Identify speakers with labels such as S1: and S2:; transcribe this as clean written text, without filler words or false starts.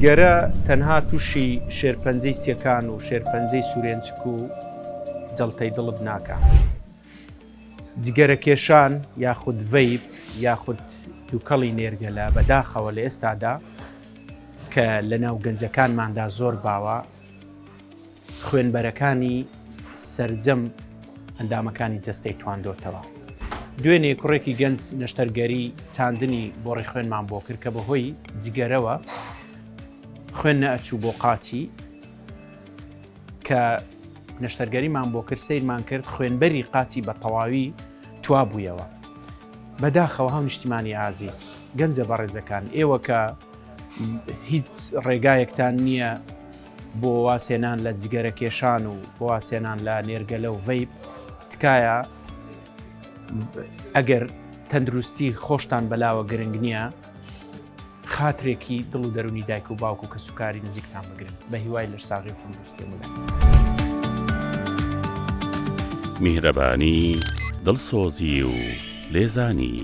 S1: جگەرە تەنها تووشی شێرپەنجەی سیەکان و شێرپەنجەی سوورێنچک و جەڵتەی دڵت ناکە. جگەرە کێشان یاخود ڤەیپ یاخود دووکەڵی نێرگەلە بەداخەوە لە ئێستادا کە لە ناو گەنجەکانماندا زۆر باوە خوێنبەرەکانی سەرجەم ئەندامەکانی جەستەی تواندۆتەوە. دوێنێ کوڕێکی گەنج نەشتەرگەری چاندنی بۆڕی خوێنمان بۆ کرد کە بەهۆی جگەرەوە خوێن نەئەچوو بۆ قاچی کە نەشتەرگەریمان بۆ کرد سەیرمان کرد خوێنبەری قاچی بە تەواوی توا بوویەوە. بەداخەوە هاو نیشتیمانی ئازیز گەنجە بەڕێزەکان ئێوە کە هیچ ڕێگایەکتان نییە بۆ واسێنان لە جگەرە کێشان و بۆ واسێنان لە نێرگەلە و ڤەیپ تکایە ئەگەر تەندروستی خۆشتان بەلاوە گرنگ نییە خاترێکی دڵ و دەرونی دایک و باوکو کە سوکاری نزیکتان بگرن بە هیوای لەش ساغی تەندروستی مەدەن.
S2: میهرەبانی دڵسۆزی و لێزانی